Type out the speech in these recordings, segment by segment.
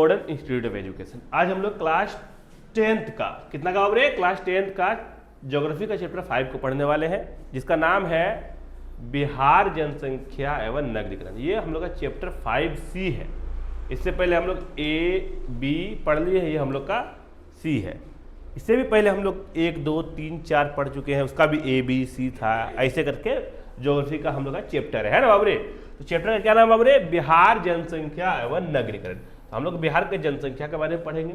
Modern institute of education. आज हम लोग क्लास 10th का कितना का बाबरे क्लास 10th का ज्योग्राफी का चैप्टर 5 को पढ़ने वाले हैं, जिसका नाम है बिहार जनसंख्या एवं नगरीकरण। ये हम लोग का चैप्टर 5C है। इससे पहले हम लोग ए बी पढ़ लिए हैं, ये हम लोग का सी है। इससे भी पहले हम लोग 1 2 3 4 पढ़ चुके हैं, उसका भी ए बी सी था। ऐसे करके ज्योग्राफी का हम लोग का चैप्टर है ना बाबरे। तो चैप्टर का क्या नाम बाबरे? बिहार जनसंख्या एवं नगरीकरण। हम लोग बिहार के जनसंख्या के बारे में पढ़ेंगे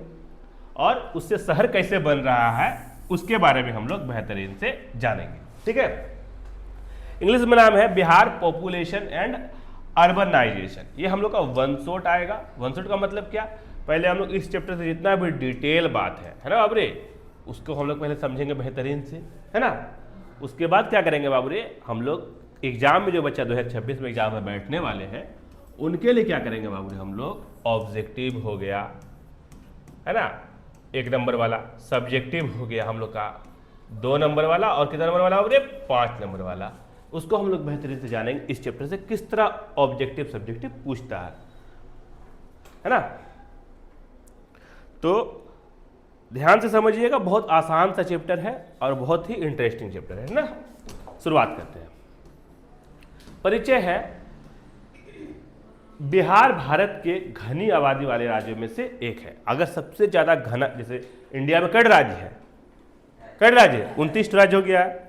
और उससे शहर कैसे बन रहा है उसके बारे में हम लोग बेहतरीन से जानेंगे। ठीक है। इंग्लिश में नाम है बिहार पॉपुलेशन एंड अर्बनाइजेशन। ये हम लोग का वन शॉट आएगा। वन शॉट का मतलब क्या? पहले हम लोग इस चैप्टर से जितना भी डिटेल बात है ना बाबरे, उसको हम लोग पहले समझेंगे बेहतरीन से, है ना। उसके बाद क्या करेंगे बाबरे, हम लोग एग्जाम में जो बच्चा 2026 में एग्जाम में बैठने वाले हैं उनके लिए क्या करेंगे बाबूजी, हम लोग ऑब्जेक्टिव हो गया, है ना, 1 नंबर वाला, सब्जेक्टिव हो गया हम लोग का 2 नंबर वाला, और कितना नंबर वाला बाबूजी? 5 नंबर वाला। उसको हम लोग बेहतरीन से जानेंगे इस चैप्टर से किस तरह ऑब्जेक्टिव सब्जेक्टिव पूछता है ना। तो ध्यान से समझिएगा, बहुत आसान सा चैप्टर है और बहुत ही इंटरेस्टिंग चैप्टर है ना। शुरुआत करते हैं। परिचय है। बिहार भारत के घनी आबादी वाले राज्यों में से एक है। अगर सबसे ज्यादा घना, जैसे इंडिया में कई राज्य है, कई राज्य है, 29 राज्य हो गया है।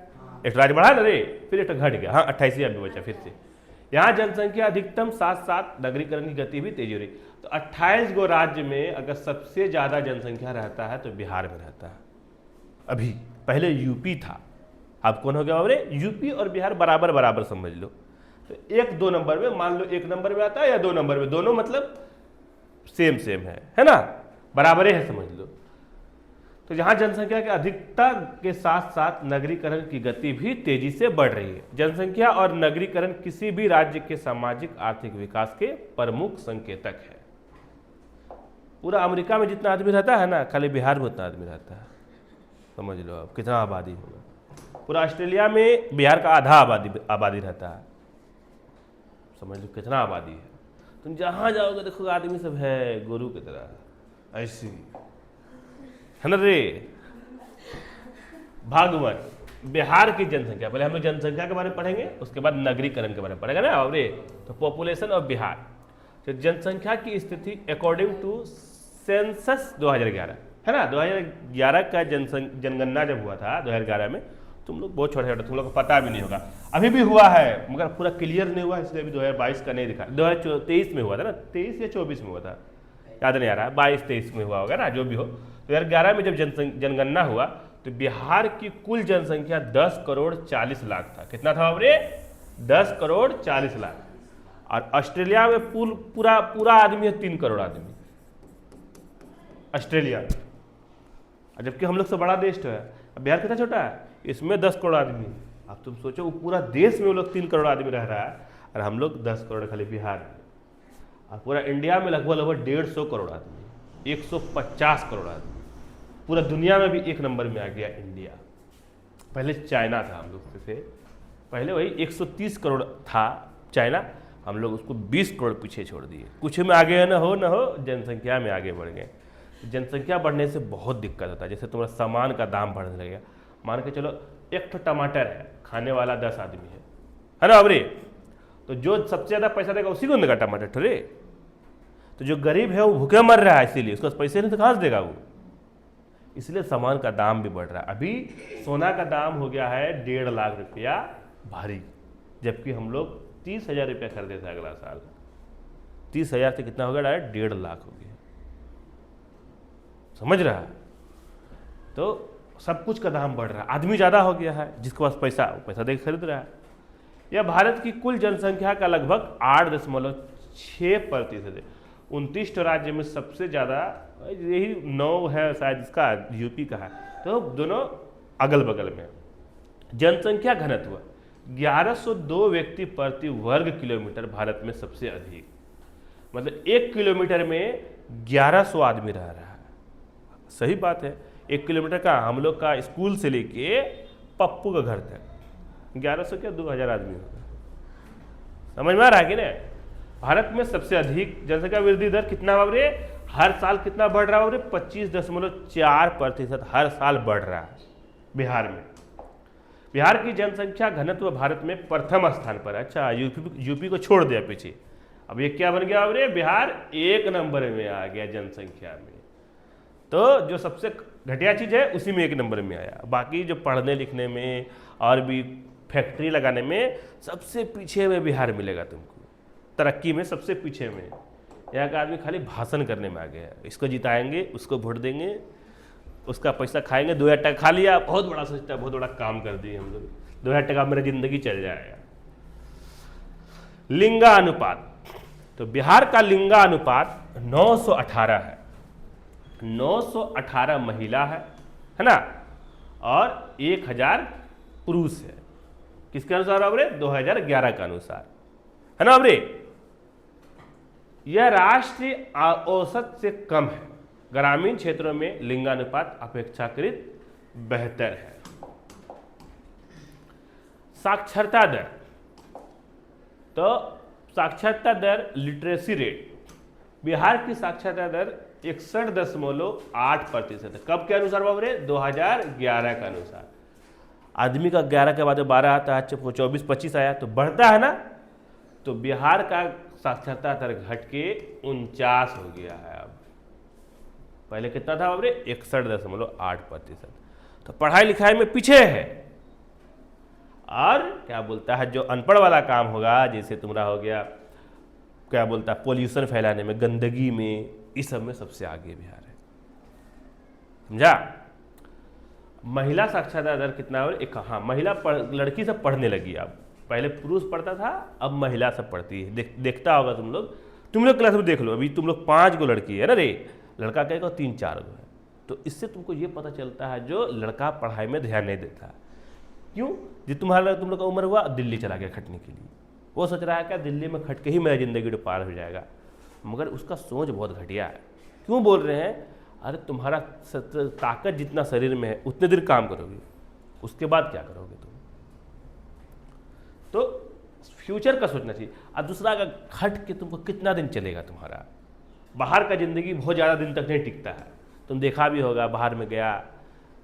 एक राज्य बढ़ा ना रे, फिर एक घट गया, हाँ 28 अभी बचा फिर से। यहाँ जनसंख्या अधिकतम साथ साथ नगरीकरण की गति भी तेजी हो रही। तो 28 गो राज्य में अगर सबसे ज्यादा जनसंख्या रहता है तो बिहार में रहता है। अभी पहले यूपी था, अब कौन हो गया बाबरे? यूपी और बिहार बराबर बराबर समझ लो। तो 1-2 नंबर में, मान लो 1 नंबर में आता है या 2 नंबर में, दोनों मतलब सेम सेम है ना, बराबर है समझ लो। तो यहाँ जनसंख्या की अधिकता के साथ साथ नगरीकरण की गति भी तेजी से बढ़ रही है। जनसंख्या और नगरीकरण किसी भी राज्य के सामाजिक आर्थिक विकास के प्रमुख संकेतक है। पूरा अमेरिका में जितना आदमी रहता है ना, खाली बिहार में उतना आदमी रहता है, समझ लो अब कितना आबादी होगा। पूरा ऑस्ट्रेलिया में बिहार का आधा आबादी रहता है, समझ लो कितना आबादी है। तुम जहाँ जाओगे देखोगे आदमी सब है गुरु की तरह, ऐसी है ना रे। भागवत बिहार की जनसंख्या, पहले हम लोग जनसंख्या के बारे में पढ़ेंगे, उसके बाद नगरीकरण के बारे में पढ़ेंगे ना रे। तो पॉपुलेशन ऑफ बिहार, तो जनसंख्या की स्थिति अकॉर्डिंग टू सेंसस 2011, है ना। 2011 का जनगणना जब हुआ था 2011 में, तुम लोग बहुत छोटे छोटे, तुम लोग को पता भी नहीं होगा। अभी भी हुआ है मगर पूरा क्लियर नहीं हुआ, इसलिए अभी 2022 का नहीं दिखा। 2023 में हुआ था ना, 23 या 24 में हुआ था, याद नहीं आ रहा, 22-23 में हुआ होगा ना, जो भी हो। 2011 में जब जनगणना हुआ तो बिहार की कुल जनसंख्या 10 करोड़ 40 लाख था। कितना था बाबरे? 10 करोड़ 40 लाख। और ऑस्ट्रेलिया में पूरा आदमी है 3 करोड़ आदमी ऑस्ट्रेलिया में, जबकि हम लोग से बड़ा देश तो है। अब बिहार कितना छोटा है, इसमें 10 करोड़ आदमी। अब तुम सोचो वो पूरा देश में वो लोग 3 करोड़ आदमी रह रहा है और हम लोग 10 करोड़ खाली बिहार में। और पूरा इंडिया में लगभग 150 करोड़ आदमी, 150 करोड़ आदमी। पूरा दुनिया में भी 1 नंबर में आ गया इंडिया। पहले चाइना था हम लोग से, पहले वही 130 करोड़ था चाइना, हम लोग उसको 20 करोड़ पीछे छोड़ दिए। कुछ में आगे न हो जनसंख्या में आगे बढ़ गए। जनसंख्या बढ़ने से बहुत दिक्कत होता है। जैसे तुम्हारा सामान का दाम बढ़ने लगेगा, मान के चलो 1 ठो टमाटर है, खाने वाला 10 आदमी है ना अबरे, तो जो सबसे ज्यादा पैसा देगा उसी को देगा टमाटर ठोरे। तो जो गरीब है वो भूखे मर रहा है, इसीलिए उसको पैसे नहीं तो कहाँ से देगा वो, इसलिए सामान का दाम भी बढ़ रहा है। अभी सोना का दाम हो गया है 1.5 लाख रुपया भारी, जबकि हम लोग 30,000 रुपया खरीदे थे अगला साल। 30,000 से कितना हो गया? डायरेक्ट 1.5 लाख हो गया, समझ रहा है। तो सब कुछ का दाम बढ़ रहा है, आदमी ज़्यादा हो गया है, जिसके पास पैसा वो पैसा दे खरीद रहा है। यह भारत की कुल जनसंख्या का लगभग 8.6% है। 29 राज्य में सबसे ज़्यादा यही 9 है शायद, इसका यूपी का है। तो दोनों अगल बगल में। जनसंख्या घनत्व 1102 व्यक्ति प्रति वर्ग किलोमीटर भारत में सबसे अधिक, मतलब 1 किलोमीटर में 1100 आदमी रह रहा है। सही बात है, 1 किलोमीटर का हम लोग का स्कूल से लेके पप्पू का घर तक 1100 क्या 2000 आदमी होगा, समझ में आ रहा है कि नहीं। भारत में सबसे अधिक जनसंख्या वृद्धि दर कितना बाबरे? हर साल कितना बढ़ रहा है? 25.4% हर साल बढ़ रहा है बिहार में। बिहार की जनसंख्या घनत्व भारत में प्रथम स्थान पर है। अच्छा, यूपी को छोड़ दिया पीछे, अब ये क्या बन गया? अरे बिहार 1 नंबर में आ गया जनसंख्या में। तो जो सबसे घटिया चीज़ है उसी में 1 नंबर में आया। बाकी जो पढ़ने लिखने में और भी फैक्ट्री लगाने में सबसे पीछे में बिहार मिलेगा तुमको, तरक्की में सबसे पीछे में। यहाँ का आदमी खाली भाषण करने में आ गया है, इसको जिताएंगे, उसको वोट देंगे, उसका पैसा खाएंगे, 2,000 टका खा लिया, बहुत बड़ा सोचता है, बहुत बड़ा काम कर दिए हम लोग, 2,000 टका मेरा जिंदगी चल जाएगा। लिंगानुपात, तो बिहार का लिंगानुपात 918 है। 918 महिला है ना, और 1000 पुरुष है। किसके अनुसार बाबरे? 2011 के अनुसार, है ना बाबरे। यह राष्ट्रीय औसत से कम है। ग्रामीण क्षेत्रों में लिंगानुपात अपेक्षाकृत बेहतर है। साक्षरता दर, तो साक्षरता दर, लिटरेसी रेट, बिहार की साक्षरता दर 61.8% है। कब के अनुसार बाबरे? 2011 के अनुसार। आदमी का 11 के बाद 12 आता है, 24-25 आया तो बढ़ता है ना। तो बिहार का साक्षरता दर घट के 49 हो गया है। अब पहले कितना था बाबरे? 61.8%। तो पढ़ाई लिखाई में पीछे है। और क्या बोलता है, जो अनपढ़ वाला काम होगा, जैसे तुम्हारा हो गया क्या बोलता है, पोल्यूशन फैलाने में, गंदगी में, इस सब में सबसे आगे बिहार है, समझा। महिला साक्षरता दर कितना है? एक, हाँ, महिला लड़की सब पढ़ने लगी। अब पहले पुरुष पढ़ता था, अब महिला सब पढ़ती है। देखता होगा तुम लोग क्लास में देख लो, अभी तुम लोग 5 गो लड़की है ना रे, लड़का कहेगा 3-4 गो है। तो इससे तुमको ये पता चलता है जो लड़का पढ़ाई में ध्यान नहीं देता। क्यों? जो तुम लोग का उम्र हुआ, दिल्ली चला गया खटने के लिए, वो सोच रहा है क्या दिल्ली में खट के ही मेरा जिंदगी तो पार हो जाएगा, मगर उसका सोच बहुत घटिया है। क्यों बोल रहे हैं? अरे तुम्हारा ताकत जितना शरीर में है उतने देर काम करोगे, उसके बाद क्या करोगे तुम? तो फ्यूचर का सोचना चाहिए। और दूसरा, अगर खट के तुमको कितना दिन चलेगा तुम्हारा? बाहर का जिंदगी बहुत ज़्यादा दिन तक नहीं टिकता है। तुम देखा भी होगा, बाहर में गया,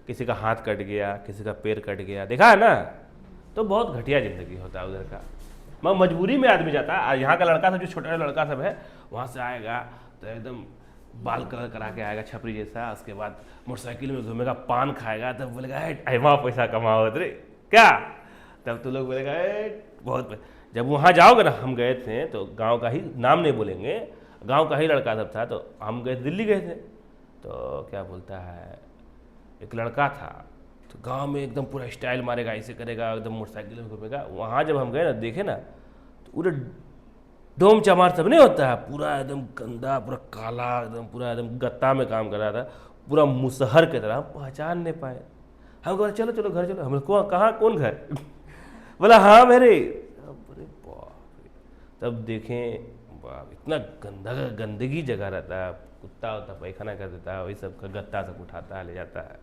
किसी का हाथ कट गया, किसी का पैर कट गया, देखा है ना। तो बहुत घटिया जिंदगी होता है उधर का। मैं मजबूरी में आदमी जाता है। यहाँ का लड़का सब, जो छोटा लड़का सब है, वहाँ से आएगा तो एकदम बाल कलर करा के आएगा छपरी जैसा, उसके बाद मोटरसाइकिल में घूमेगा, पान खाएगा, तब बोलेगा ऐमा पैसा कमाओ रे क्या, तब तो लोग बोलेगा बहुत। जब वहाँ जाओगे ना, हम गए थे तो गांव का ही, नाम नहीं बोलेंगे, गांव का ही लड़का सब था, तो हम गए, दिल्ली गए थे, तो क्या बोलता है, एक लड़का था, तो गांव में एकदम पूरा स्टाइल मारेगा, ऐसे करेगा, एकदम मोटरसाइकिल में घूमेगा। वहाँ जब हम गए ना, देखे ना, तो पूरे डोम चमार सब नहीं होता है, पूरा एकदम गंदा, पूरा काला, एकदम पूरा एकदम गत्ता में काम कर रहा था, पूरा मुसहर की तरह। हम पहचान नहीं पाए। हम बोले चलो चलो घर चलो। हम लोग कहाँ, कौन घर? बोला हाँ मेरे। अरे बाप रे, तब देखें बाप, इतना गंदगी जगह रहता है, कुत्ता होता पैखाना कर देता है, वही सब का गत्ता सब उठाता है, ले जाता है,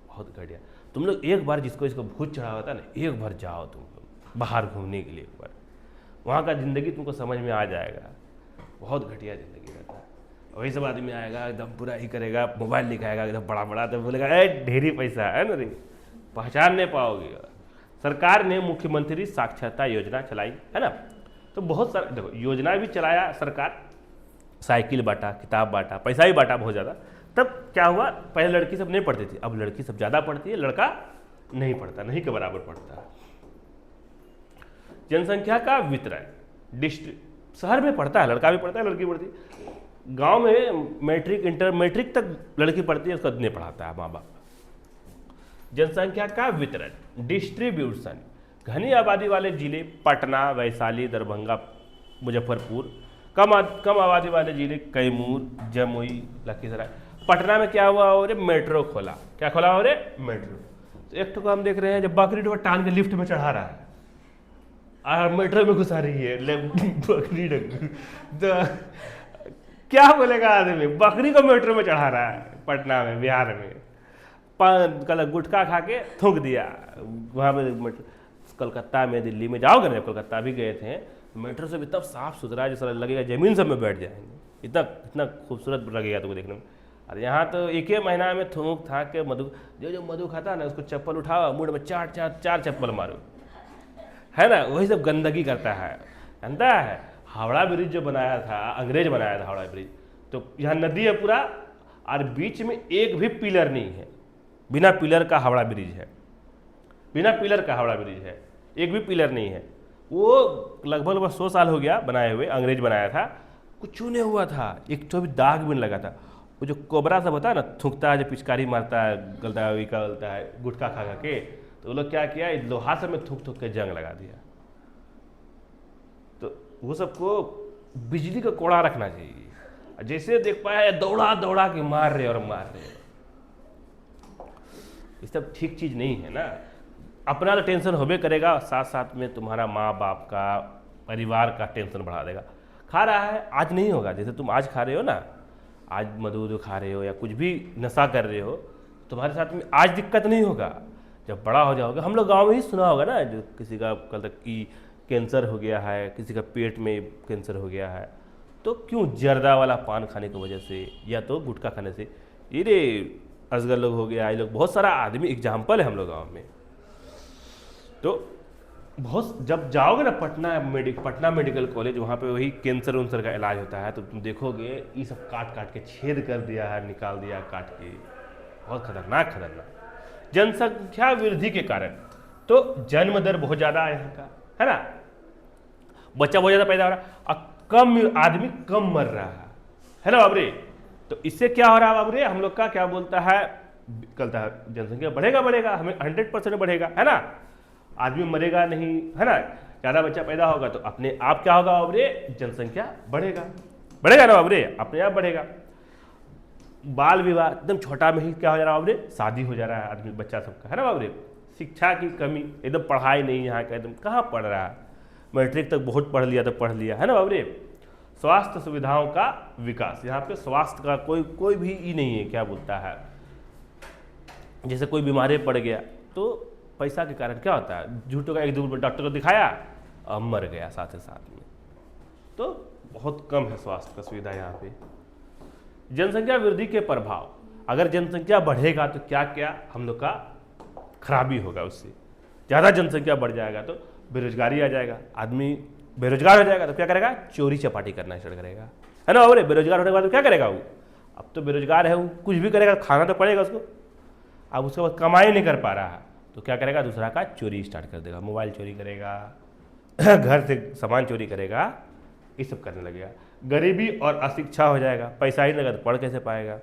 बहुत घटिया। तुम लोग एक बार जिसको इसको भूत चढ़ा होता है ना, एक बार जाओ तुम लोग बाहर घूमने के लिए, एक बार वहाँ का ज़िंदगी तुमको समझ में आ जाएगा। बहुत घटिया ज़िंदगी रहता है। वही सब आदमी आएगा, एकदम पूरा ही करेगा, मोबाइल दिखाएगा एकदम बड़ा बड़ा, तो बोलेगा ढेरी पैसा है ना रे, पहचान नहीं पाओगे। सरकार ने मुख्यमंत्री साक्षरता योजना चलाई है ना, तो बहुत सारा देखो योजना भी चलाया सरकार, साइकिल बांटा, किताब बांटा, पैसा भी बांटा बहुत ज़्यादा। तब क्या हुआ, पहले लड़की सब नहीं पढ़ती थी, अब लड़की सब ज़्यादा पढ़ती है, लड़का नहीं पढ़ता, नहीं के बराबर पढ़ता है। जनसंख्या का वितरण, डिस्ट्रिक्ट, शहर में पढ़ता है, लड़का भी पढ़ता है, लड़की पढ़ती है। गांव में मैट्रिक, इंटर मैट्रिक तक लड़की पढ़ती है, उसका नहीं पढ़ाता है माँ बाप। जनसंख्या का वितरण, डिस्ट्रीब्यूशन, घनी आबादी वाले जिले पटना, वैशाली, दरभंगा, मुजफ्फरपुर, कम आबादी वाले जिले कैमूर, जमुई, लखीसराय। पटना में क्या हुआ, और मेट्रो खोला। क्या खोला, और मेट्रो। तो एक को हम देख रहे हैं, जब बकरी को टान के लिफ्ट में चढ़ा रहा है और मेट्रो में घुसा रही है बकरी। तो क्या बोलेगा आदमी, बकरी को मेट्रो में चढ़ा रहा है पटना में, बिहार में। कल गुटखा खा के थूक दिया वहाँ पे। कलकत्ता में, दिल्ली में जाओगे ना, कलकत्ता भी गए थे, मेट्रो से भी तब साफ सुथरा, जैसा लगेगा जमीन सब में बैठ जाएंगे, इतना इतना खूबसूरत लगेगा तुमको देखने में। और यहाँ तो एक ही महीना में थूक था के मधु, जो मधु खाता है ना उसको चप्पल उठाओ मुंह में चार चप्पल मारो, है ना, वही सब गंदगी करता है। जानता है हावड़ा ब्रिज जो बनाया था, अंग्रेज बनाया था हावड़ा ब्रिज, तो यहाँ नदी है पूरा और बीच में एक भी पिलर नहीं है, बिना पिलर का हावड़ा ब्रिज है, बिना पिलर का हावड़ा ब्रिज है, एक भी पिलर नहीं है। वो लगभग 100 साल हो गया बनाए हुए, अंग्रेज बनाया था, कुछ नहीं हुआ था, एक तो भी दाग भी नहीं लगा था। वो जो कोबरा सब होता है ना, थूकता है, जो पिचकारी मारता है, गलता है, गलता है गुटखा खा के, तो वो लोग क्या किया, लोहा से में थूक थूक के जंग लगा दिया। तो वो सबको बिजली का कोड़ा रखना चाहिए। जैसे देख पाया दौड़ा दौड़ा के मार रहे और मार रहे, ये सब ठीक चीज नहीं है ना। अपना तो टेंशन होबे करेगा, साथ साथ में तुम्हारा माँ बाप का, परिवार का टेंशन बढ़ा देगा। खा रहा है, आज नहीं होगा, जैसे तुम आज खा रहे हो ना, आज मधु खा रहे हो या कुछ भी नशा कर रहे हो, तुम्हारे साथ में आज दिक्कत नहीं होगा, जब बड़ा हो जाओगे। हम लोग गांव में ही सुना होगा ना, जो किसी का कल तक की कैंसर हो गया है, किसी का पेट में कैंसर हो गया है, तो क्यों जर्दा वाला पान खाने की वजह से या तो गुटखा खाने से। ये रे असगर लोग हो गया, ये लोग बहुत सारा आदमी एग्जाम्पल है हम लोग गाँव में। तो बहुत जब जाओगे ना पटना मेडिकल कॉलेज, वहाँ पे वही कैंसर उन्सर का इलाज होता है, तो तुम देखोगे ये सब काट काट के छेद कर दिया है, निकाल दिया काट के, बहुत खतरनाक खतरनाक। जनसंख्या वृद्धि के कारण तो जन्म दर बहुत ज़्यादा है यहाँ का, है ना, बच्चा बहुत ज़्यादा पैदा हो रहा है और कम आदमी कम मर रहा है ना बाबरे। तो इससे क्या हो रहा है बाबरे, हम लोग का क्या बोलता है, कहता है जनसंख्या बढ़ेगा, हमें 100% बढ़ेगा, है ना, आदमी मरेगा नहीं, है ना, ज़्यादा बच्चा पैदा होगा तो अपने आप क्या होगा बाबरे, जनसंख्या बढ़ेगा ना बाबरे, अपने आप बढ़ेगा। बाल विवाह एकदम छोटा में ही क्या हो जा रहा है बाबरे, शादी हो जा रहा है आदमी बच्चा सबका, है ना बाबरे। शिक्षा की कमी, एकदम पढ़ाई नहीं यहाँ का, एकदम कहाँ पढ़ रहा है, मैट्रिक तक बहुत पढ़ लिया तो पढ़ लिया, है ना बाबरे। स्वास्थ्य सुविधाओं का विकास, यहाँ पे स्वास्थ्य का कोई भी ही नहीं है, क्या बोलता है, जैसे कोई बीमारी पड़ गया तो पैसा के कारण क्या होता है, झूठों का 1-2 डॉक्टर को दिखाया और मर गया साथ ही साथ में, तो बहुत कम है स्वास्थ्य का सुविधा यहाँ पे। जनसंख्या वृद्धि के प्रभाव, अगर जनसंख्या बढ़ेगा तो क्या क्या हम लोग का खराबी होगा, उससे ज़्यादा जनसंख्या बढ़ जाएगा तो बेरोजगारी आ जाएगा, आदमी बेरोजगार हो जाएगा तो क्या करेगा, चोरी चपाटी करना स्टार्ट करेगा, है ना बाबू। बेरोजगार होने के बाद तो क्या करेगा वो, अब तो बेरोजगार है वो, कुछ भी करेगा, खाना तो पड़ेगा उसको, अब उसके बाद कमाई नहीं कर पा रहा है तो क्या करेगा, दूसरा का चोरी स्टार्ट कर देगा, मोबाइल चोरी करेगा, घर से सामान चोरी करेगा, ये सब करने लगेगा। गरीबी और अशिक्षा हो जाएगा, पैसा ही नहीं लगा तो पढ़ कैसे पाएगा।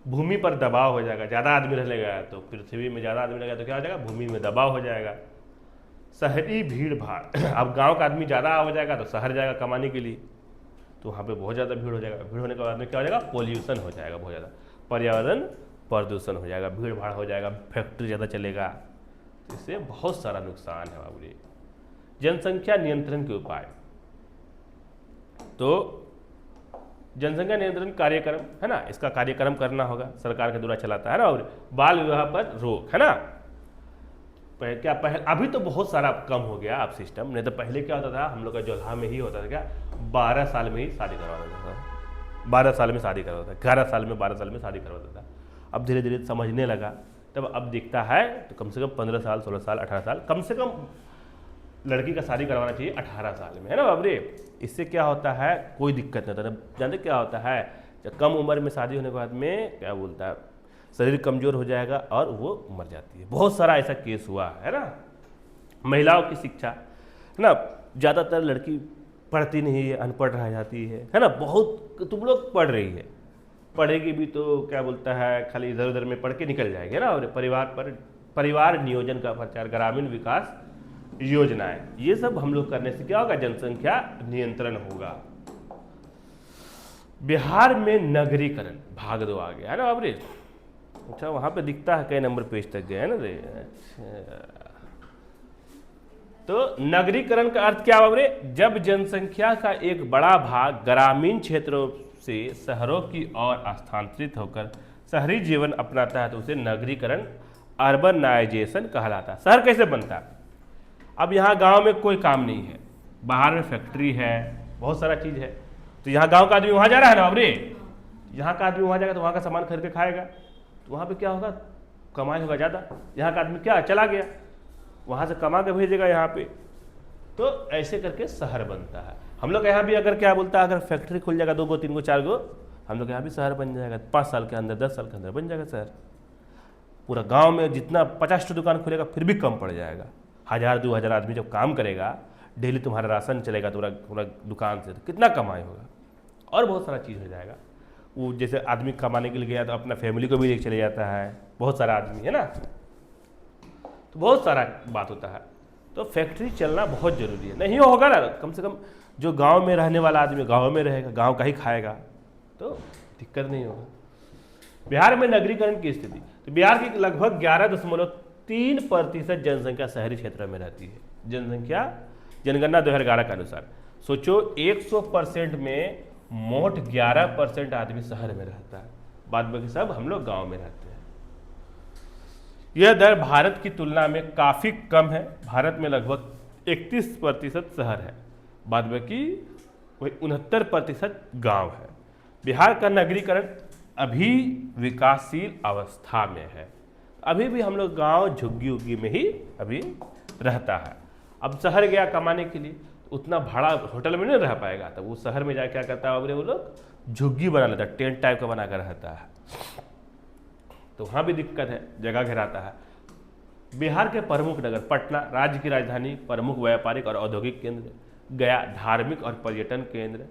भूमि पर दबाव हो जाएगा, ज़्यादा आदमी रहेगा तो पृथ्वी में ज़्यादा आदमी रहेगा तो क्या हो जाएगा, भूमि में दबाव हो जाएगा। शहरी भीड़ भाड़, अब गांव का आदमी ज़्यादा हो जाएगा तो शहर जाएगा कमाने के लिए, तो वहाँ पे बहुत ज़्यादा भीड़ हो जाएगा। भीड़ होने के बाद में क्या हो जाएगा, पोल्यूशन हो जाएगा, बहुत ज़्यादा पर्यावरण प्रदूषण हो जाएगा, भीड़ भाड़ हो जाएगा, फैक्ट्री ज़्यादा चलेगा, इससे बहुत सारा नुकसान है बाबू। जनसंख्या नियंत्रण के उपाय, तो जनसंख्या नियंत्रण कार्यक्रम है ना, इसका कार्यक्रम करना होगा, सरकार के द्वारा चलाता है ना। और बाल विवाह पर रोक, है ना, पहले अभी तो बहुत सारा कम हो गया अब सिस्टम, नहीं तो पहले क्या होता था, हम लोग का जोल्हा में ही होता था क्या, 12 साल में ही शादी करवा देता था, 12 साल में शादी करवाता था, 11 साल में 12 साल में शादी करवाता था। अब धीरे धीरे समझने लगा, तब अब दिखता है तो कम से कम 15 साल 16 साल 18 साल कम से कम लड़की का शादी करवाना चाहिए 18 साल में, है ना बाबरे। इससे क्या होता है, कोई दिक्कत नहीं होता। जानते क्या होता है, जब कम उम्र में शादी होने के बाद में क्या बोलता है, शरीर कमजोर हो जाएगा और वो मर जाती है। बहुत सारा ऐसा केस हुआ है ना। महिलाओं की शिक्षा, है ना, ज़्यादातर लड़की पढ़ती नहीं है, अनपढ़ रह जाती है ना। बहुत तुम लोग पढ़ रही है, पढ़ेगी भी तो क्या बोलता है, खाली इधर उधर में पढ़ के निकल जाएगी ना। और परिवार नियोजन का प्रचार, ग्रामीण विकास योजनाएं, ये सब हम लोग करने से क्या होगा, जनसंख्या नियंत्रण होगा। बिहार में नगरीकरण, भाग 2 आ गया है ना बाबरे। अच्छा, वहां पे दिखता है कई नंबर पेज तक गए है ना रे। अच्छा, तो नगरीकरण का अर्थ क्या बाबरे, जब जनसंख्या का एक बड़ा भाग ग्रामीण क्षेत्रों से शहरों की ओर स्थानांतरित होकर शहरी जीवन अपनाता है तो उसे नगरीकरण, अर्बनाइजेशन कहलाता है। शहर कैसे बनता है, अब यहाँ गांव में कोई काम नहीं है, बाहर में फैक्ट्री है, बहुत सारा चीज़ है, तो यहाँ गांव का आदमी वहाँ जा रहा है ना बाबरे, यहाँ का आदमी वहाँ जाएगा तो वहाँ का सामान खरीद के खाएगा, तो वहाँ पे क्या होगा, कमाई होगा ज़्यादा। यहाँ का आदमी क्या चला गया, वहाँ से कमा के भेजेगा यहाँ पे। तो ऐसे करके शहर बनता है। हम लोग यहाँ भी अगर क्या बोलता है, अगर फैक्ट्री खुल जाएगा 2 गो 3 गो 4 गो, हम लोग यहाँ भी शहर बन जाएगा 5 साल के अंदर, 10 साल के अंदर बन जाएगा शहर। पूरा गांव में जितना 50 दुकान खुलेगा फिर भी कम पड़ जाएगा। 1000-2000 आदमी जब काम करेगा, डेली तुम्हारा राशन चलेगा पूरा दुकान से, तो कितना कमाई होगा, और बहुत सारा चीज़ हो जाएगा। वो जैसे आदमी कमाने के लिए गया तो अपना फैमिली को भी लेके चले जाता है, बहुत सारा आदमी है ना, तो बहुत सारा बात होता है। तो फैक्ट्री चलना बहुत ज़रूरी है। नहीं होगा ना, कम से कम जो गांव में रहने वाला आदमी गांव में रहेगा, गांव का ही खाएगा, तो दिक्कत नहीं होगा। बिहार में नगरीकरण की स्थिति, तो बिहार की लगभग 11.3% जनसंख्या शहरी क्षेत्र में रहती है। जनसंख्या जनगणना 2011 के अनुसार सोचो 100% में मोट 11% आदमी शहर में रहता है, बाद बाकी सब हम लोग गांव में रहते हैं। यह दर भारत की तुलना में काफ़ी कम है। भारत में लगभग 31% शहर है, बाद बाकी वही 69% गांव है। बिहार का नगरीकरण अभी विकासशील अवस्था में है। अभी भी हम लोग गांव झुग्गी उग्गी में ही अभी रहता है। अब शहर गया कमाने के लिए, उतना भाड़ा होटल में नहीं रह पाएगा, तो वो शहर में जाकर क्या करता है, वो लोग झुग्गी बना लेता है, टेंट टाइप का बना कर रहता है। तो वहाँ भी दिक्कत है, जगह घेराता है। बिहार के प्रमुख नगर पटना राज्य की राजधानी, प्रमुख व्यापारिक और औद्योगिक केंद्र, गया धार्मिक और पर्यटन केंद्र,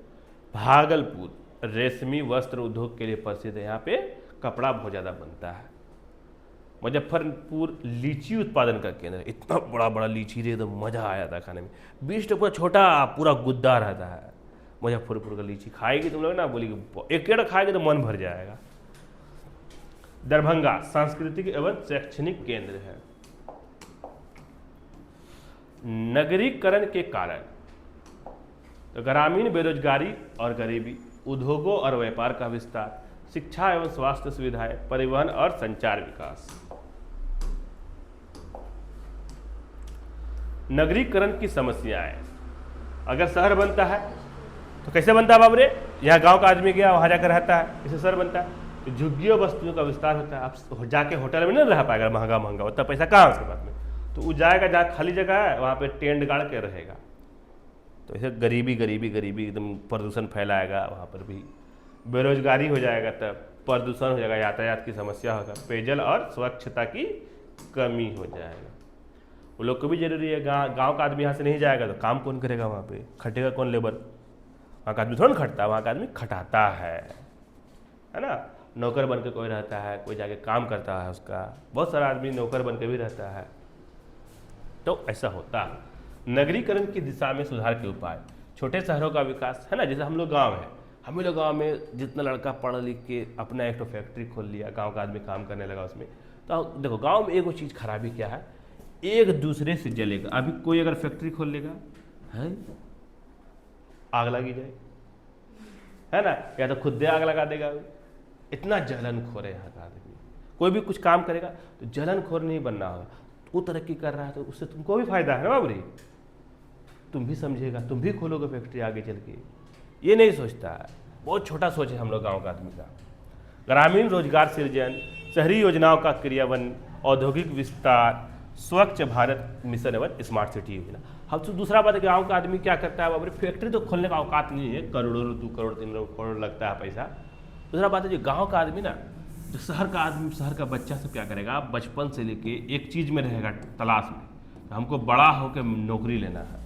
भागलपुर रेशमी वस्त्र उद्योग के लिए प्रसिद्ध है, यहाँ पे कपड़ा बहुत ज़्यादा बनता है। मुजफ्फरपुर लीची उत्पादन का केंद्र, इतना बड़ा बड़ा लीची रे, एकदम मज़ा आया था खाने में। 20 पूरा छोटा पूरा गुद्दा रहता है। मुजफ्फरपुर का लीची खाएगी तुम लोग ना, बोलेगी एक पेड़ खाएगी तो मन भर जाएगा। दरभंगा सांस्कृतिक एवं शैक्षणिक केंद्र है। नगरीकरण के कारण तो ग्रामीण बेरोजगारी और गरीबी, उद्योगों और व्यापार का विस्तार, शिक्षा एवं स्वास्थ्य सुविधाएं, परिवहन और संचार विकास। नगरीकरण की समस्याएं, अगर शहर बनता है तो कैसे बनता है बाबरे, यहाँ गांव का आदमी गया वहां जाकर रहता है, इसे शहर बनता है। तो झुग्गियों बस्तियों का विस्तार होता है। अब जाके होटल में नहीं रह पाएगा, महंगा महंगा, उतना पैसा कहाँ उसके पास में, तो वो जाएगा जहाँ खाली जगह है वहाँ पे टेंट गाड़ के रहेगा। तो ऐसे गरीबी गरीबी गरीबी एकदम प्रदूषण फैलाएगा, वहाँ पर भी बेरोजगारी हो जाएगा, तब प्रदूषण हो जाएगा, यातायात की समस्या होगा, पेयजल और स्वच्छता की कमी हो जाएगा। वो लोग को भी जरूरी है, गांव का आदमी यहाँ से नहीं जाएगा तो काम कौन करेगा, वहाँ पे खटेगा कौन, लेबर। वहाँ का आदमी थोड़ा ना खटता है, वहाँ का आदमी खटाता है ना। नौकर बन के कोई रहता है, कोई जाके काम करता है, उसका बहुत सारा आदमी नौकर बन के भी रहता है। तो ऐसा होता है। नगरीकरण की दिशा में सुधार के उपाय, छोटे शहरों का विकास है ना, जैसे हम लोग गांव है, हम लोग गांव में जितना लड़का पढ़ लिख के अपना एक तो फैक्ट्री खोल लिया, गांव का आदमी काम करने लगा उसमें। तो देखो गांव में एक चीज़ खराबी क्या है, एक दूसरे से जलेगा। अभी कोई अगर फैक्ट्री खोल लेगा है, आग लगी जाए है ना, या तो खुद आग लगा देगा। इतना जलनखोर है यहाँ का आदमी, कोई भी कुछ काम करेगा तो जलनखोर नहीं बनना होगा। वो तरक्की कर रहा है तो उससे तुमको भी फायदा है ना बाबरी, तुम भी समझेगा, तुम भी खोलोगे फैक्ट्री आगे चल के। ये नहीं सोचता है, बहुत छोटा सोच है हम लोग गाँव का आदमी का। ग्रामीण रोजगार सृजन, शहरी योजनाओं का क्रियान्वयन, औद्योगिक विस्तार, स्वच्छ भारत मिशन एवं स्मार्ट सिटी योजना। हम तो दूसरा बात है कि गाँव का आदमी क्या करता है बाबरी, फैक्ट्री तो खोलने का औकात नहीं है, करोड़ों 2 करोड़ 3 करोड़ लगता है पैसा। दूसरा बात है जो गाँव का आदमी ना, जो शहर का आदमी, शहर का बच्चा सब क्या करेगा, बचपन से लेके एक चीज़ में रहेगा तलाश में, हमको बड़ा होकर नौकरी लेना है।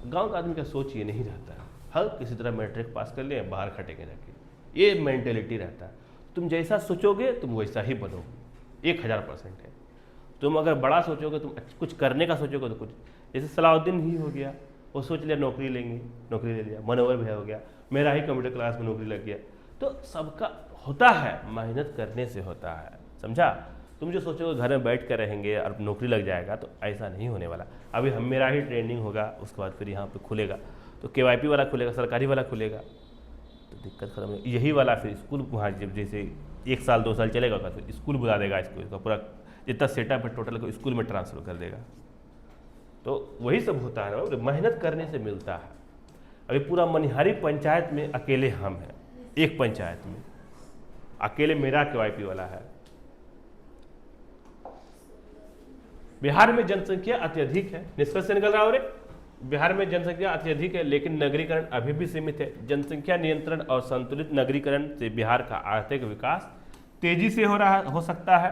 गांव का आदमी का सोच ये नहीं रहता है, हर किसी तरह मैट्रिक पास कर ले, बाहर खटेंगे जाके, ये मेंटेलिटी रहता है। तुम जैसा सोचोगे तुम वैसा ही बनोगे, 1000% है। तुम अगर बड़ा सोचोगे, तुम कुछ करने का सोचोगे तो कुछ, जैसे सलाउद्दीन ही हो गया, वो सोच लिया नौकरी लेंगे, नौकरी ले लिया। मनोहर भैया हो गया, मेरा ही कंप्यूटर क्लास में नौकरी लग गया। तो सबका होता है, मेहनत करने से होता है, समझा। तुम जो सोचोगे घर में बैठ कर रहेंगे और नौकरी लग जाएगा, तो ऐसा नहीं होने वाला। अभी मेरा ही ट्रेनिंग होगा, उसके बाद फिर यहाँ पे खुलेगा, तो KYP वाला खुलेगा, सरकारी वाला खुलेगा, तो दिक्कत खत्म है। यही वाला फिर स्कूल वहाँ जब जैसे 1 साल 2 साल चलेगा, फिर स्कूल बुला देगा, इसको पूरा जितना सेटअप है टोटल को स्कूल में ट्रांसफ़र कर देगा। तो वही सब होता है, मेहनत करने से मिलता है। अभी पूरा मनिहारी पंचायत में अकेले हम हैं, एक पंचायत में अकेले मेरा केवाईपी वाला है। बिहार में जनसंख्या अत्यधिक है, निष्कर्ष से निकल रहा है बिहार में जनसंख्या अत्यधिक है, लेकिन नगरीकरण अभी भी सीमित है। जनसंख्या नियंत्रण और संतुलित नगरीकरण से बिहार का आर्थिक विकास तेजी से हो सकता है।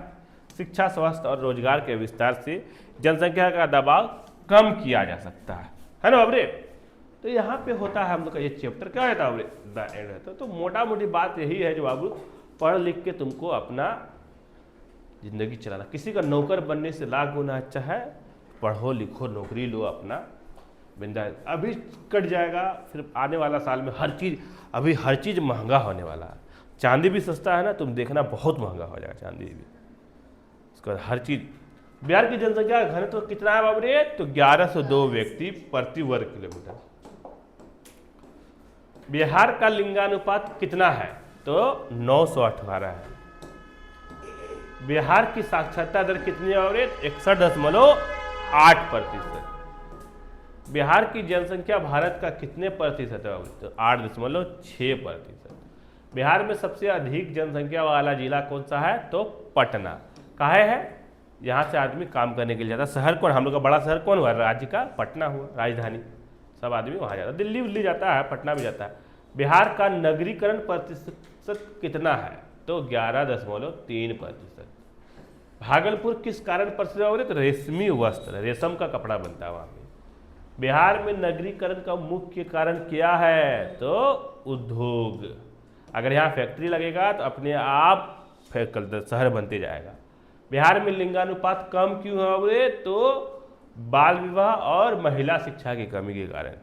शिक्षा, स्वास्थ्य और रोजगार के विस्तार से जनसंख्या का दबाव कम किया जा सकता है ना बाबरे। तो यहाँ पे होता है हम लोग का ये चैप्टर क्या रहता है द एंड रहता है। तो मोटा मोटी बात यही है जो बाबू पढ़ लिख के तुमको अपना जिंदगी चलाना, किसी का नौकर बनने से लाख गुना अच्छा है पढ़ो लिखो नौकरी लो अपना बिंदा। अभी कट जाएगा, फिर आने वाला साल में अभी हर चीज़ महंगा होने वाला है। चांदी भी सस्ता है ना, तुम देखना बहुत महंगा हो जाएगा चांदी भी। उसके बाद हर चीज़। बिहार की जनसंख्या घनत्व तो कितना है बाबरे, तो 1102 व्यक्ति प्रति वर्ग किलोमीटर। बिहार का लिंगानुपात कितना है, तो 918 है। बिहार की साक्षरता दर कितनी है बाबरे, 61.8%। बिहार की जनसंख्या भारत का कितने प्रतिशत है, तो 8.6%। बिहार में सबसे अधिक जनसंख्या वाला जिला कौन सा है, तो पटना। काहे है, यहाँ से आदमी काम करने के लिए जाता है। शहर कौन, हम लोग का बड़ा शहर कौन हुआ, राज्य का पटना हुआ, राजधानी। सब आदमी वहाँ जाता है, दिल्ली उल्ली जाता है, पटना भी जाता है। बिहार का नगरीकरण प्रतिशत कितना है, तो 11.3%। भागलपुर किस कारण प्रसिद्ध है, तो रेशमी वस्त्र, रेशम का कपड़ा बनता है वहाँ पे। बिहार में नगरीकरण का मुख्य कारण क्या है, तो उद्योग। अगर यहाँ फैक्ट्री लगेगा तो अपने आप शहर बनते जाएगा। बिहार में लिंगानुपात कम क्यों है, तो बाल विवाह और महिला शिक्षा की कमी के कारण।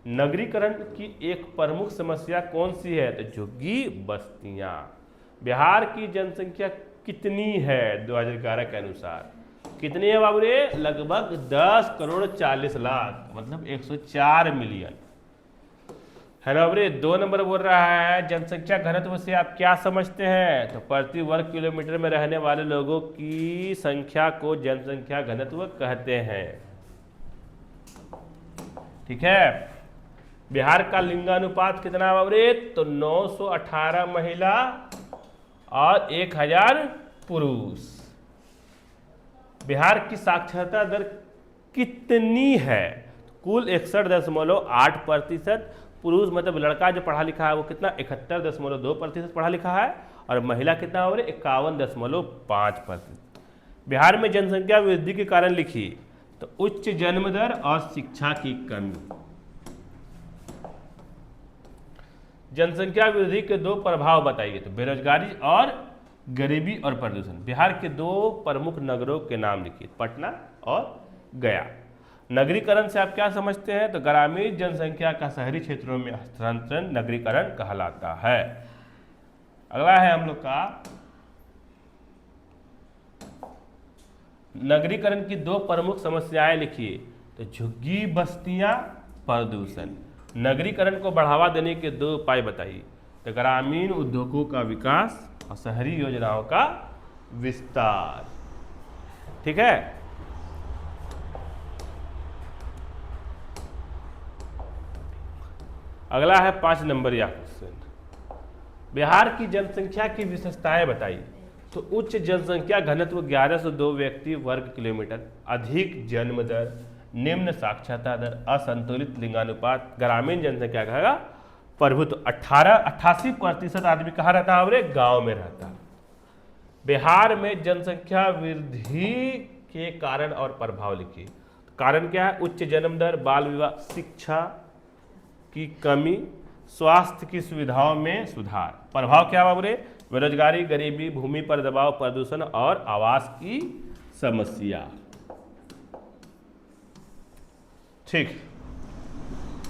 नगरीकरण की एक प्रमुख समस्या कौन सी है, तो झुग्गी बस्तियां। बिहार की जनसंख्या कितनी है 2011 के अनुसार, कितनी है बाबू रे, लगभग 10,40,00,000, मतलब 104 मिलियन है ना बाबू। 2 नंबर बोल रहा है जनसंख्या घनत्व से आप क्या समझते हैं, तो प्रति वर्ग किलोमीटर में रहने वाले लोगों की संख्या को जनसंख्या घनत्व कहते हैं। ठीक है। बिहार का लिंगानुपात कितना बाबू रे, तो 918 महिला और 1000 पुरुष। बिहार की साक्षरता दर कितनी है, कुल 61.8%। पुरुष मतलब लड़का जो पढ़ा लिखा है वो कितना, 71.2% पढ़ा लिखा है, और महिला कितना हो रही, 51.5%। बिहार में जनसंख्या वृद्धि के कारण लिखिए, तो उच्च जन्म दर और शिक्षा की कमी। जनसंख्या वृद्धि के 2 प्रभाव बताइए, तो बेरोजगारी और गरीबी और प्रदूषण। बिहार के 2 प्रमुख नगरों के नाम लिखिए, पटना और गया। नगरीकरण से आप क्या समझते हैं, तो ग्रामीण जनसंख्या का शहरी क्षेत्रों में हस्तांतरण नगरीकरण कहलाता है। अगला है हम लोग का नगरीकरण की 2 प्रमुख समस्याएं लिखिए, तो झुग्गी बस्तियां, प्रदूषण। नगरीकरण को बढ़ावा देने के 2 उपाय बताइए, तो ग्रामीण उद्योगों का विकास और शहरी योजनाओं का विस्तार। ठीक है। अगला है 5 नंबर या क्वेश्चन, बिहार की जनसंख्या की विशेषताएं बताइए। तो उच्च जनसंख्या घनत्व 1102 व्यक्ति वर्ग किलोमीटर, अधिक जन्म दर, निम्न साक्षरता दर, असंतुलित लिंगानुपात। ग्रामीण जनसंख्या का प्रभुत्व, 88% आदमी कहाँ रहता है, गांव में रहता है। बिहार में जनसंख्या वृद्धि के कारण और प्रभाव लिखिए। कारण क्या है, उच्च जन्म दर, बाल विवाह, शिक्षा की कमी, स्वास्थ्य की सुविधाओं में सुधार। प्रभाव क्या बाबू रे, बेरोजगारी, गरीबी, भूमि पर दबाव, प्रदूषण और आवास की समस्या। ठीक।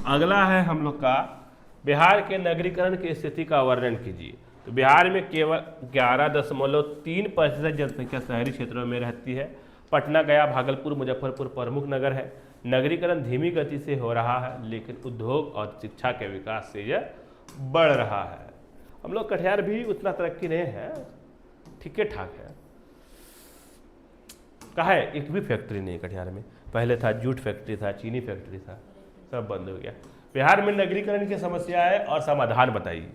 अगला है हम लोग का बिहार के नगरीकरण की स्थिति का वर्णन कीजिए। तो बिहार में केवल 11.3% जनसंख्या शहरी क्षेत्रों में रहती है। पटना, गया, भागलपुर, मुजफ्फरपुर प्रमुख नगर है। नगरीकरण धीमी गति से हो रहा है, लेकिन उद्योग और शिक्षा के विकास से यह बढ़ रहा है। हम लोग कटिहार भी उतना तरक्की नहीं है, ठीक ठाक है। कहा है, एक भी फैक्ट्री नहीं कटिहार में। पहले था जूट फैक्ट्री था, चीनी फैक्ट्री था, सब बंद हो गया। बिहार में नगरीकरण की समस्या है और समाधान बताइए।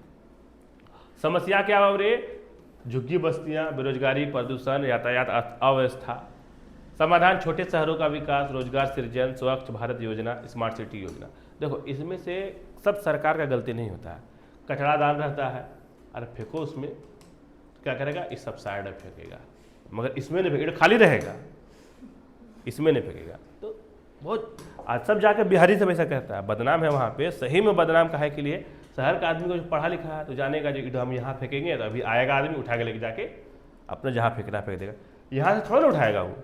समस्या क्या बाबू रे? झुग्गी बस्तियां, बेरोजगारी, प्रदूषण, यातायात अव्यवस्था। समाधान छोटे शहरों का विकास, रोजगार सृजन, स्वच्छ भारत योजना, स्मार्ट सिटी योजना। देखो इसमें से सब सरकार का गलती नहीं होता है। कचरा दान रहता है, अरे फेंको उसमें, क्या करेगा? इस सब साइड में फेंकेगा, मगर इसमें नहीं फेंकेगा, खाली रहेगा, इसमें नहीं फेंकेगा। तो बहुत आज सब जाकर बिहारी सब ऐसा कहता है, बदनाम है वहाँ पे। सही में बदनाम काहे के लिए? शहर का आदमी को जो पढ़ा लिखा है तो जानेगा जो हम यहाँ फेंकेंगे तो अभी आएगा आदमी उठा के लेके जाके अपने जहाँ फेंकना फेंक देगा। यहाँ से थोड़ा ना उठाएगा वो,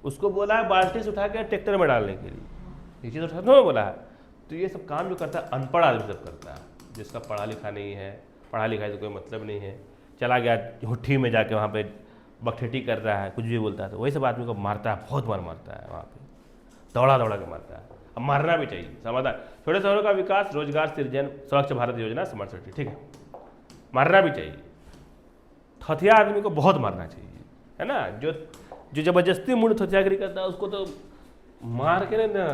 उसको बोला है बाल्टी से उठा के ट्रैक्टर में डालने के लिए, ये चीज़ उठा तो बोला है। तो ये सब काम जो करता है अनपढ़ आदमी सब करता है, जिसका पढ़ा लिखा नहीं है, पढ़ा लिखा से कोई मतलब नहीं है, चला गया हुट्ठी में जाके वहाँ पे बकठेटी कर रहा है, कुछ भी बोलता है, तो वही सब आदमी को मारता है, बहुत बार मारता है वहाँ पे, दौड़ा दौड़ा के मारता है। अब मारना भी चाहिए। समाधान छोटे शहरों का विकास, रोजगार सृजन, स्वच्छ भारत योजना, स्मार्ट सिटी, ठीक है, मारना भी चाहिए। थथिया आदमी को बहुत मारना चाहिए, है ना। जो जबरदस्ती मूड थथियागिरी करता है उसको तो मार के ना।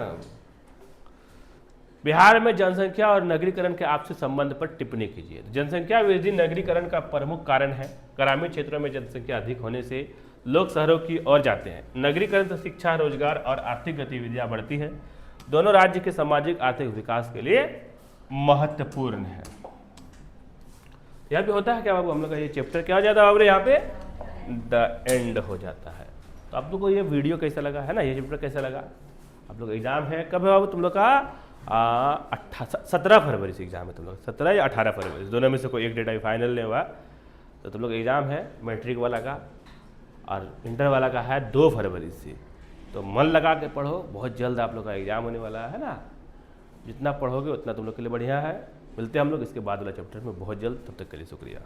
बिहार में जनसंख्या और नगरीकरण के आपसी संबंध पर टिप्पणी कीजिए। जनसंख्या वृद्धि नगरीकरण का प्रमुख कारण है। ग्रामीण क्षेत्रों में जनसंख्या अधिक होने से लोग शहरों की ओर जाते हैं। नगरीकरण से शिक्षा, रोजगार और आर्थिक गतिविधियां बढ़ती है। दोनों राज्य के सामाजिक आर्थिक विकास के लिए महत्वपूर्ण है। यहाँ पे होता है क्या बाबू, हम लोग का ये चैप्टर क्या हो जाता है बाबू, यहाँ पे द एंड हो जाता है। तो आप लोग को ये वीडियो कैसा लगा, है ना, ये चैप्टर कैसा लगा? आप लोग एग्जाम है कब है बाबू तुम लोग का? 17 फरवरी से एग्जाम है तुम लोग, 17 या 18 फरवरी, दोनों में से कोई एक डेट अभी फाइनल नहीं हुआ। तो तुम लोग एग्जाम है मैट्रिक वाला का और इंटर वाला का है 2 फरवरी से। तो मन लगा के पढ़ो, बहुत जल्द आप लोग का एग्जाम होने वाला है ना। जितना पढ़ोगे उतना तुम लोग के लिए बढ़िया है। मिलते हैं हम लोग इसके बाद वाला चैप्टर में बहुत जल्द, तब तक के लिए शुक्रिया।